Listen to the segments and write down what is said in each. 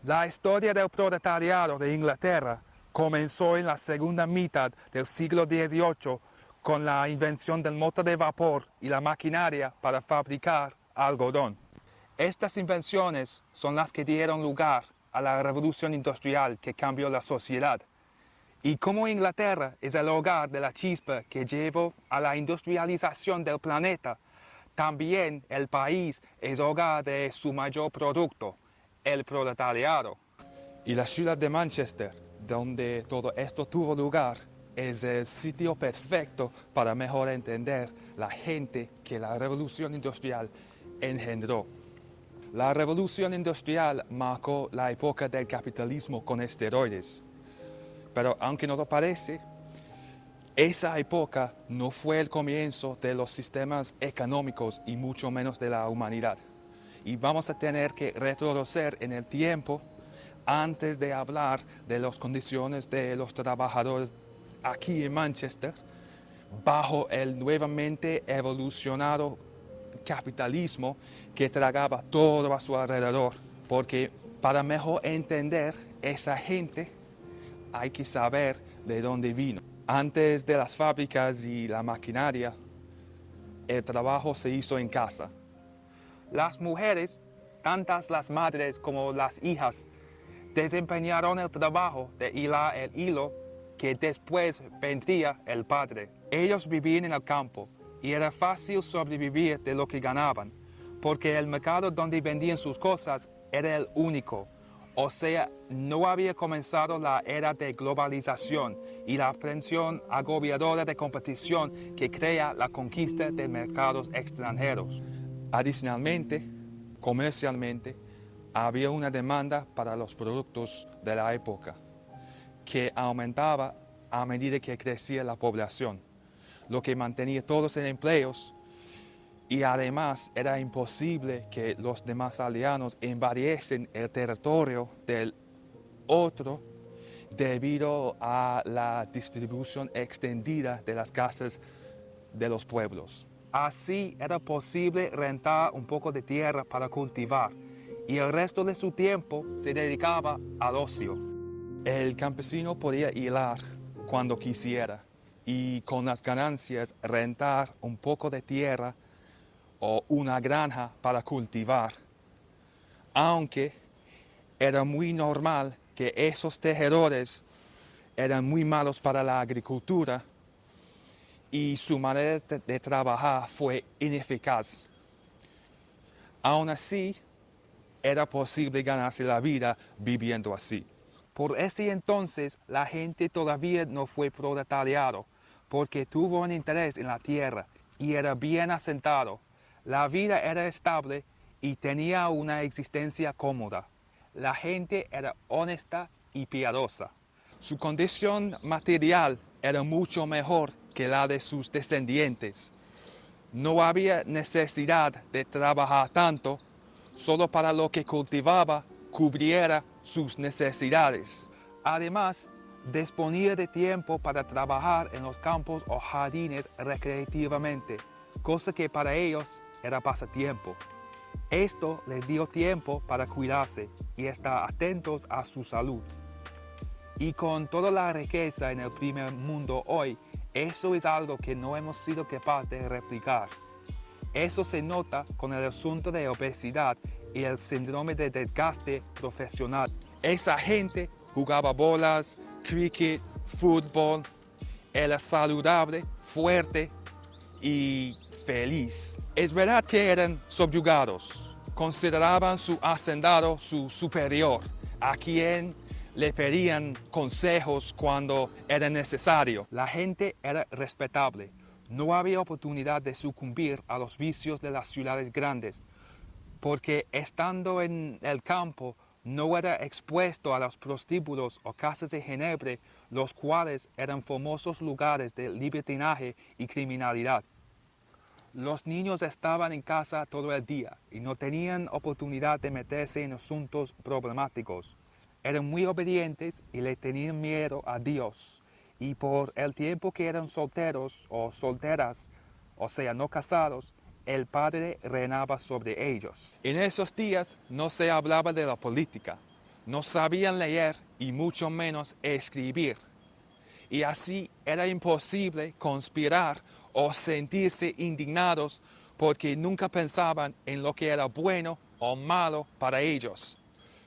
La historia del proletariado de Inglaterra comenzó en la segunda mitad del siglo XVIII con la invención del motor de vapor y la maquinaria para fabricar algodón. Estas invenciones son las que dieron lugar a la revolución industrial que cambió la sociedad. Y como Inglaterra es el hogar de la chispa que llevó a la industrialización del planeta, también el país es hogar de su mayor producto, el proletariado. Y la ciudad de Manchester, donde todo esto tuvo lugar, es el sitio perfecto para mejor entender la gente que la revolución industrial engendró. La revolución industrial marcó la época del capitalismo con esteroides. Pero aunque no lo parece, esa época no fue el comienzo de los sistemas económicos y mucho menos de la humanidad. Y vamos a tener que retroceder en el tiempo antes de hablar de las condiciones de los trabajadores aquí en Manchester, bajo el nuevamente evolucionado capitalismo que tragaba todo a su alrededor. Porque para mejor entender esa gente hay que saber de dónde vino. Antes de las fábricas y la maquinaria, el trabajo se hizo en casa. Las mujeres, tantas las madres como las hijas, desempeñaron el trabajo de hilar el hilo que después vendría el padre. Ellos vivían en el campo y era fácil sobrevivir de lo que ganaban, porque el mercado donde vendían sus cosas era el único. O sea, no había comenzado la era de globalización y la presión agobiadora de competición que crea la conquista de mercados extranjeros. Adicionalmente, comercialmente, había una demanda para los productos de la época, que aumentaba a medida que crecía la población, lo que mantenía todos en empleos, y además era imposible que los demás aldeanos invadiesen el territorio del otro debido a la distribución extendida de las casas de los pueblos. Así era posible rentar un poco de tierra para cultivar y el resto de su tiempo se dedicaba al ocio. El campesino podía hilar cuando quisiera y con las ganancias rentar un poco de tierra o una granja para cultivar, aunque era muy normal que esos tejedores eran muy malos para la agricultura y su manera de trabajar fue ineficaz. Aún así, era posible ganarse la vida viviendo así. Por ese entonces la gente todavía no fue proletariado, porque tuvo un interés en la tierra y era bien asentado. La vida era estable y tenía una existencia cómoda. La gente era honesta y piadosa. Su condición material era mucho mejor que la de sus descendientes. No había necesidad de trabajar tanto, solo para lo que cultivaba cubriera sus necesidades. Además, disponía de tiempo para trabajar en los campos o jardines recreativamente, cosa que para ellos era pasatiempo. Esto les dio tiempo para cuidarse y estar atentos a su salud. Y con toda la riqueza en el primer mundo hoy, eso es algo que no hemos sido capaces de replicar. Eso se nota con el asunto de obesidad y el síndrome de desgaste profesional. Esa gente jugaba bolas, cricket, fútbol, era saludable, fuerte y feliz. Es verdad que eran subyugados, consideraban su hacendado su superior, a quien le pedían consejos cuando era necesario. La gente era respetable. No había oportunidad de sucumbir a los vicios de las ciudades grandes, porque estando en el campo no era expuesto a los prostíbulos o casas de Ginebra, los cuales eran famosos lugares de libertinaje y criminalidad. Los niños estaban en casa todo el día y no tenían oportunidad de meterse en asuntos problemáticos. Eran muy obedientes y le tenían miedo a Dios. Y por el tiempo que eran solteros o solteras, o sea, no casados, el Padre reinaba sobre ellos. En esos días no se hablaba de la política, no sabían leer y mucho menos escribir. Y así era imposible conspirar o sentirse indignados porque nunca pensaban en lo que era bueno o malo para ellos.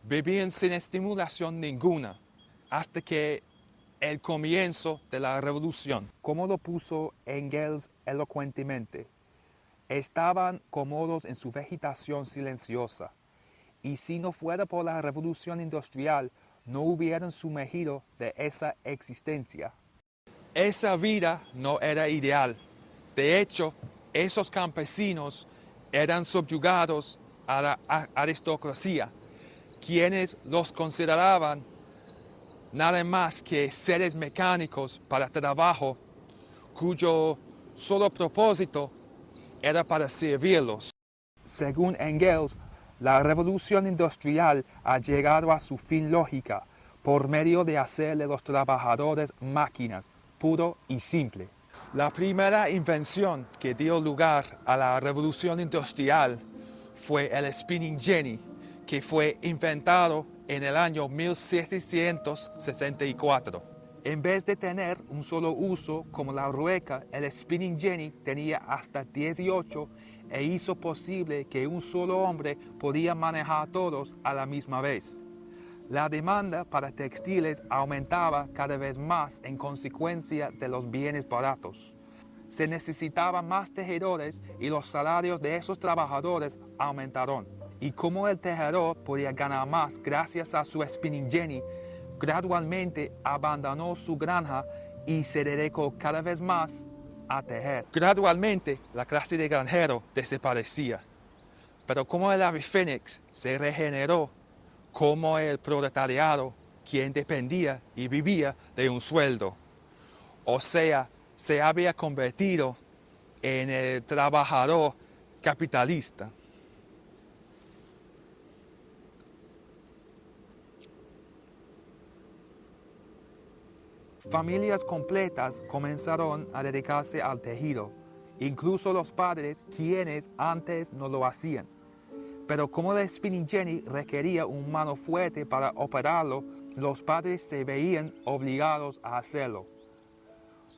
Vivían sin estimulación ninguna hasta que el comienzo de la revolución. Como lo puso Engels elocuentemente, estaban cómodos en su vegetación silenciosa, y si no fuera por la revolución industrial, no hubieran sumergido de esa existencia. Esa vida no era ideal. De hecho, esos campesinos eran subyugados a la aristocracia, quienes los consideraban nada más que seres mecánicos para trabajo, cuyo solo propósito era para servirlos. Según Engels, la revolución industrial ha llegado a su fin lógica por medio de hacer de los trabajadores máquinas, puro y simple. La primera invención que dio lugar a la revolución industrial fue el spinning jenny, que fue inventado en el año 1764. En vez de tener un solo uso como la rueca, el spinning jenny tenía hasta 18 e hizo posible que un solo hombre podía manejar a todos a la misma vez. La demanda para textiles aumentaba cada vez más en consecuencia de los bienes baratos. Se necesitaban más tejedores y los salarios de esos trabajadores aumentaron. Y como el tejedor podía ganar más gracias a su spinning jenny, gradualmente abandonó su granja y se dedicó cada vez más a tejer. Gradualmente la clase de granjero desaparecía, pero como el ave fénix se regeneró como el proletariado, quien dependía y vivía de un sueldo. O sea, se había convertido en el trabajador capitalista. Familias completas comenzaron a dedicarse al tejido, incluso los padres, quienes antes no lo hacían. Pero como el spinning jenny requería un mano fuerte para operarlo, los padres se veían obligados a hacerlo.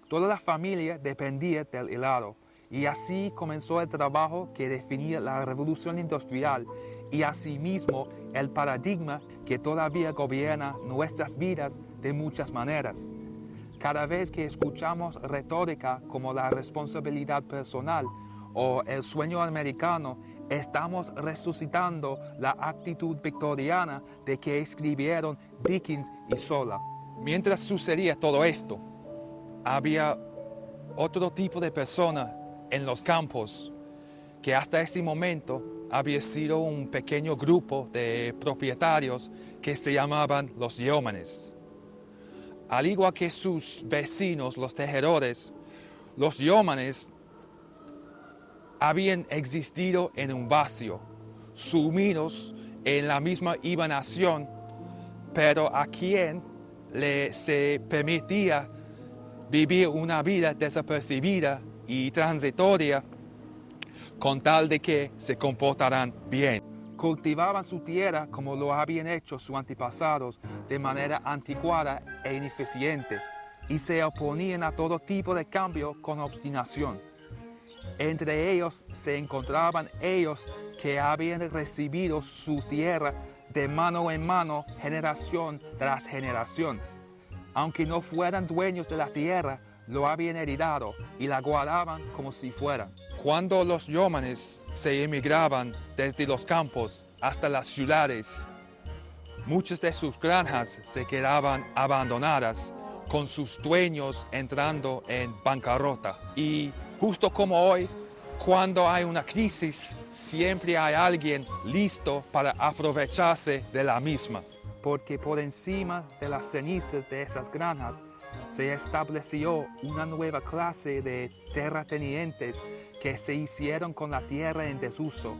Toda la familia dependía del hilado, y así comenzó el trabajo que definía la revolución industrial y asimismo el paradigma que todavía gobierna nuestras vidas de muchas maneras. Cada vez que escuchamos retórica como la responsabilidad personal o el sueño americano, estamos resucitando la actitud victoriana de que escribieron Dickens y Zola. Mientras sucedía todo esto, había otro tipo de persona en los campos que hasta ese momento había sido un pequeño grupo de propietarios que se llamaban los yeomanes. Al igual que sus vecinos, los tejedores, los yeomanes habían existido en un vacío, sumidos en la misma hibernación, pero a quien se permitía vivir una vida desapercibida y transitoria con tal de que se comportaran bien. Cultivaban su tierra como lo habían hecho sus antepasados de manera anticuada e ineficiente y se oponían a todo tipo de cambio con obstinación. Entre ellos se encontraban ellos que habían recibido su tierra de mano en mano, generación tras generación. Aunque no fueran dueños de la tierra, lo habían heredado y la guardaban como si fueran. Cuando los yeomanes se emigraban desde los campos hasta las ciudades, muchas de sus granjas se quedaban abandonadas, con sus dueños entrando en bancarrota. Y justo como hoy, cuando hay una crisis, siempre hay alguien listo para aprovecharse de la misma. Porque por encima de las cenizas de esas granjas se estableció una nueva clase de terratenientes que se hicieron con la tierra en desuso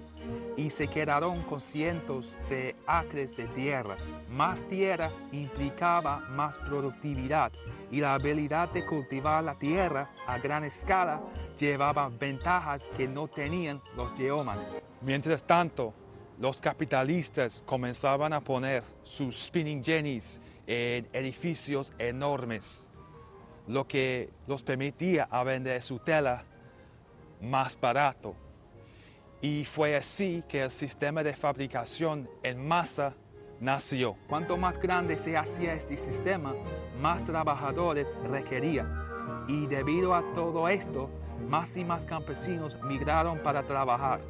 y se quedaron con cientos de acres de tierra. Más tierra implicaba más productividad y la habilidad de cultivar la tierra a gran escala llevaba ventajas que no tenían los yeomanes. Mientras tanto, los capitalistas comenzaban a poner sus spinning jennies en edificios enormes, lo que los permitía a vender su tela más barato. Y fue así que el sistema de fabricación en masa nació. Cuanto más grande se hacía este sistema, más trabajadores requería. Y debido a todo esto, más y más campesinos migraron para trabajar.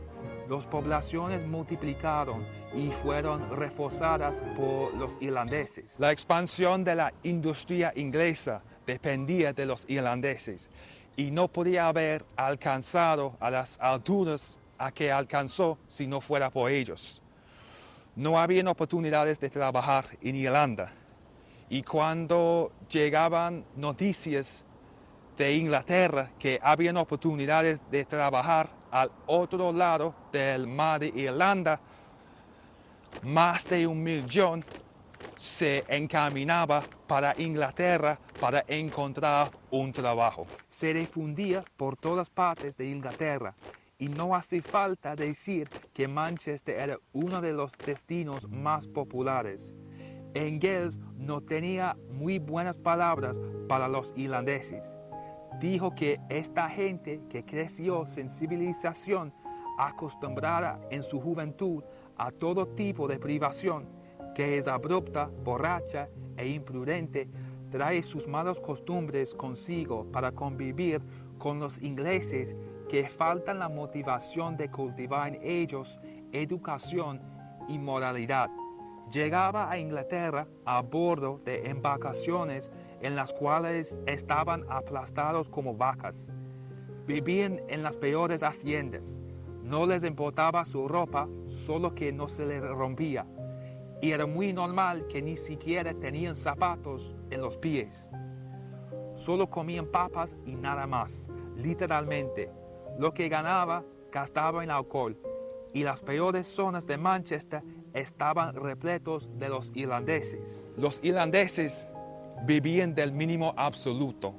Las poblaciones multiplicaron y fueron reforzadas por los irlandeses. La expansión de la industria inglesa dependía de los irlandeses y no podía haber alcanzado a las alturas a que alcanzó si no fuera por ellos. No habían oportunidades de trabajar en Irlanda y cuando llegaban noticias de Inglaterra que habían oportunidades de trabajar al otro lado del mar de Irlanda, más de 1 millón se encaminaba para Inglaterra para encontrar un trabajo. Se difundía por todas partes de Inglaterra y no hace falta decir que Manchester era uno de los destinos más populares. Engels no tenía muy buenas palabras para los irlandeses. Dijo que esta gente que creció sin civilización, acostumbrada en su juventud a todo tipo de privación, que es abrupta, borracha e imprudente, trae sus malas costumbres consigo para convivir con los ingleses que faltan la motivación de cultivar en ellos educación y moralidad. Llegaba a Inglaterra a bordo de embarcaciones en las cuales estaban aplastados como vacas. Vivían en las peores haciendas. No les importaba su ropa, solo que no se les rompía. Y era muy normal que ni siquiera tenían zapatos en los pies. Solo comían papas y nada más, literalmente. Lo que ganaba, gastaba en alcohol. Y las peores zonas de Manchester estaban repletos de los irlandeses. Los irlandeses vivían del mínimo absoluto,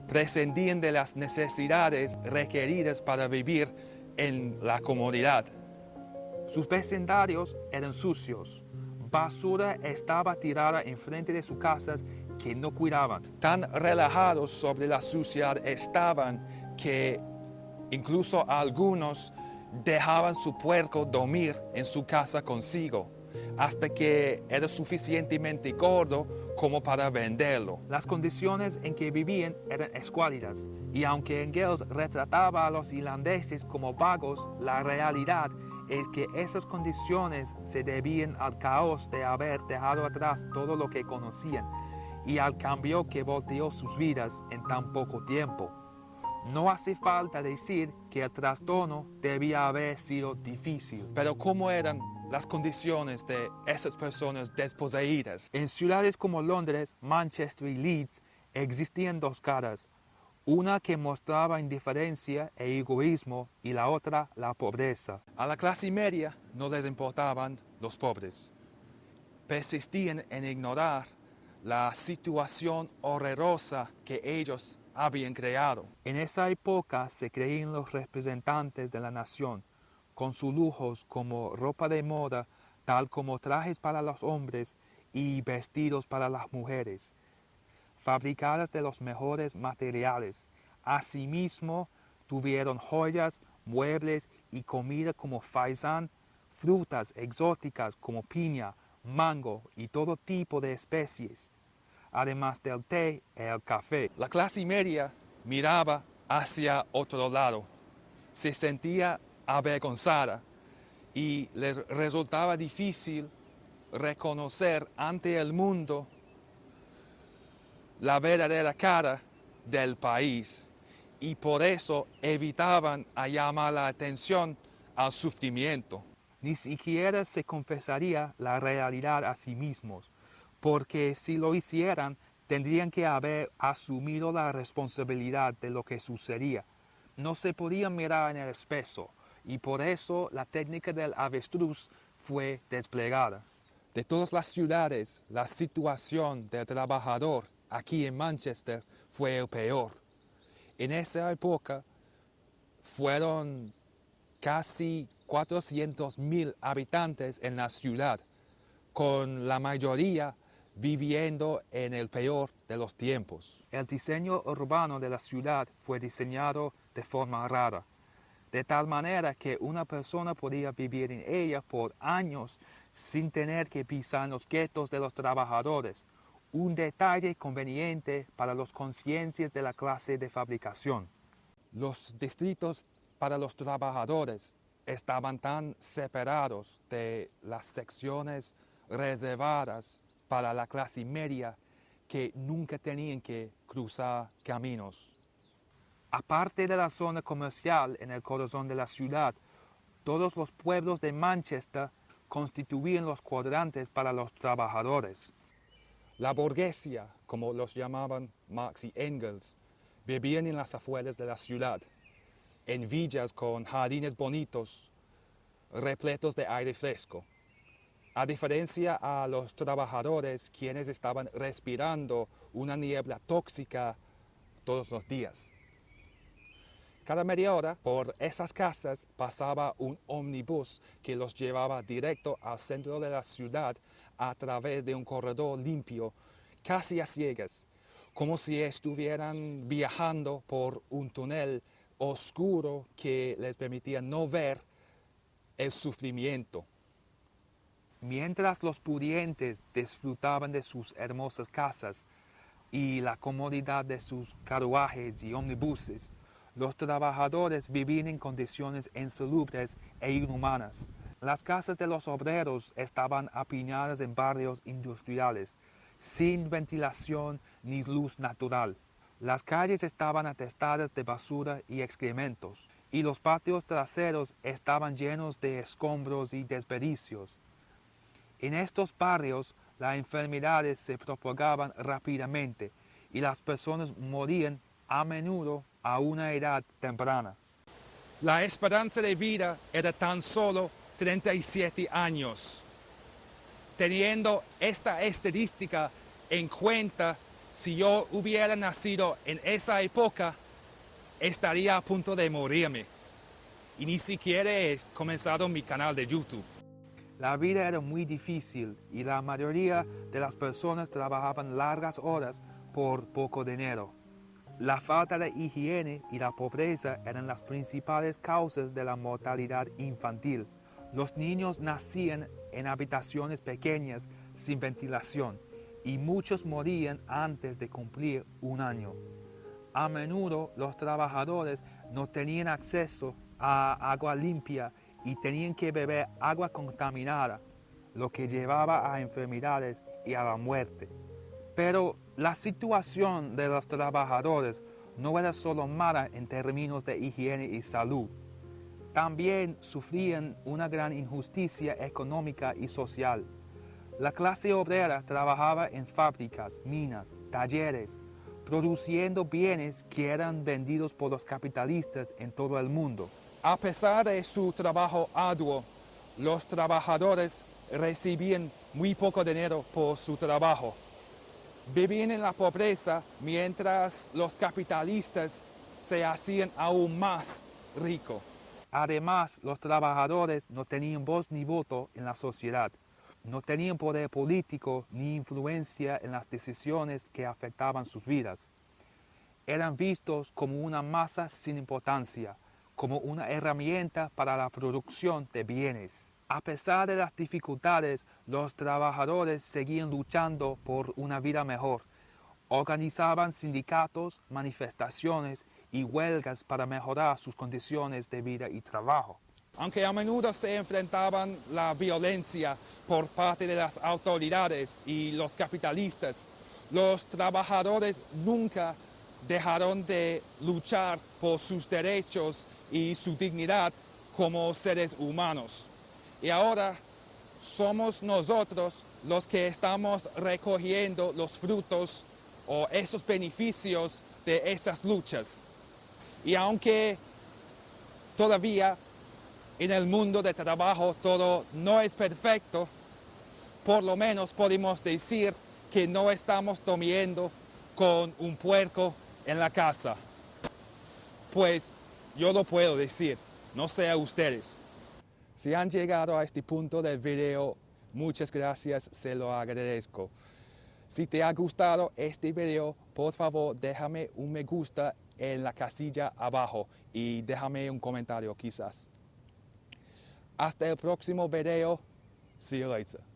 prescindían de las necesidades requeridas para vivir en la comodidad. Sus vecindarios eran sucios. Basura estaba tirada enfrente de sus casas que no cuidaban. Tan relajados sobre la suciedad estaban que incluso algunos dejaban su puerco dormir en su casa consigo, hasta que era suficientemente gordo como para venderlo. Las condiciones en que vivían eran escuálidas, y aunque Engels retrataba a los irlandeses como vagos, la realidad es que esas condiciones se debían al caos de haber dejado atrás todo lo que conocían y al cambio que volteó sus vidas en tan poco tiempo. No hace falta decir que el trastorno debía haber sido difícil. Pero ¿cómo eran las condiciones de esas personas desposeídas? En ciudades como Londres, Manchester y Leeds existían dos caras, una que mostraba indiferencia e egoísmo y la otra la pobreza. A la clase media no les importaban los pobres. Persistían en ignorar la situación horrorosa que ellos habían creado. En esa época se creían los representantes de la nación, con sus lujos como ropa de moda, tal como trajes para los hombres y vestidos para las mujeres, fabricadas de los mejores materiales. Asimismo, tuvieron joyas, muebles y comida como faisán, frutas exóticas como piña, mango y todo tipo de especies, además del té y el café. La clase media miraba hacia otro lado, se sentía avergonzada y les resultaba difícil reconocer ante el mundo la verdadera cara del país y por eso evitaban llamar la atención al sufrimiento. Ni siquiera se confesaría la realidad a sí mismos, porque si lo hicieran, tendrían que haber asumido la responsabilidad de lo que sucedía. No se podían mirar en el espejo, y por eso la técnica del avestruz fue desplegada. De todas las ciudades, la situación del trabajador aquí en Manchester fue el peor. En esa época fueron casi 400,000 habitantes en la ciudad, con la mayoría viviendo en el peor de los tiempos. El diseño urbano de la ciudad fue diseñado de forma rara, de tal manera que una persona podía vivir en ella por años sin tener que pisar los guetos de los trabajadores, un detalle conveniente para las conciencias de la clase de fabricación. Los distritos para los trabajadores estaban tan separados de las secciones reservadas para la clase media que nunca tenían que cruzar caminos. Aparte de la zona comercial en el corazón de la ciudad, todos los pueblos de Manchester constituían los cuadrantes para los trabajadores. La burguesía, como los llamaban Marx y Engels, vivían en las afueras de la ciudad, en villas con jardines bonitos, repletos de aire fresco. A diferencia a los trabajadores, quienes estaban respirando una niebla tóxica todos los días. Cada media hora, por esas casas pasaba un ómnibus que los llevaba directo al centro de la ciudad a través de un corredor limpio, casi a ciegas, como si estuvieran viajando por un túnel oscuro que les permitía no ver el sufrimiento. Mientras los pudientes disfrutaban de sus hermosas casas y la comodidad de sus carruajes y ómnibuses, los trabajadores vivían en condiciones insalubres e inhumanas. Las casas de los obreros estaban apiñadas en barrios industriales, sin ventilación ni luz natural. Las calles estaban atestadas de basura y excrementos, y los patios traseros estaban llenos de escombros y desperdicios. En estos barrios, las enfermedades se propagaban rápidamente y las personas morían a menudo a una edad temprana. La esperanza de vida era tan solo 37 años. Teniendo esta estadística en cuenta, si yo hubiera nacido en esa época, estaría a punto de morirme. Y ni siquiera he comenzado mi canal de YouTube. La vida era muy difícil y la mayoría de las personas trabajaban largas horas por poco dinero. La falta de higiene y la pobreza eran las principales causas de la mortalidad infantil. Los niños nacían en habitaciones pequeñas sin ventilación y muchos morían antes de cumplir un año. A menudo los trabajadores no tenían acceso a agua limpia y tenían que beber agua contaminada, lo que llevaba a enfermedades y a la muerte. Pero la situación de los trabajadores no era solo mala en términos de higiene y salud. También sufrían una gran injusticia económica y social. La clase obrera trabajaba en fábricas, minas, talleres, produciendo bienes que eran vendidos por los capitalistas en todo el mundo. A pesar de su trabajo arduo, los trabajadores recibían muy poco dinero por su trabajo. Vivían en la pobreza mientras los capitalistas se hacían aún más ricos. Además, los trabajadores no tenían voz ni voto en la sociedad. No tenían poder político ni influencia en las decisiones que afectaban sus vidas. Eran vistos como una masa sin importancia, como una herramienta para la producción de bienes. A pesar de las dificultades, los trabajadores seguían luchando por una vida mejor. Organizaban sindicatos, manifestaciones y huelgas para mejorar sus condiciones de vida y trabajo. Aunque a menudo se enfrentaban la violencia por parte de las autoridades y los capitalistas, los trabajadores nunca dejaron de luchar por sus derechos y su dignidad como seres humanos. Y ahora somos nosotros los que estamos recogiendo los frutos o esos beneficios de esas luchas. Y aunque todavía en el mundo de trabajo todo no es perfecto, por lo menos podemos decir que no estamos durmiendo con un puerco en la casa. Pues yo lo puedo decir, no sé a ustedes. Si han llegado a este punto del video, muchas gracias, se lo agradezco. Si te ha gustado este video, por favor déjame un me gusta en la casilla abajo y déjame un comentario quizás. Hasta el próximo video. See you later.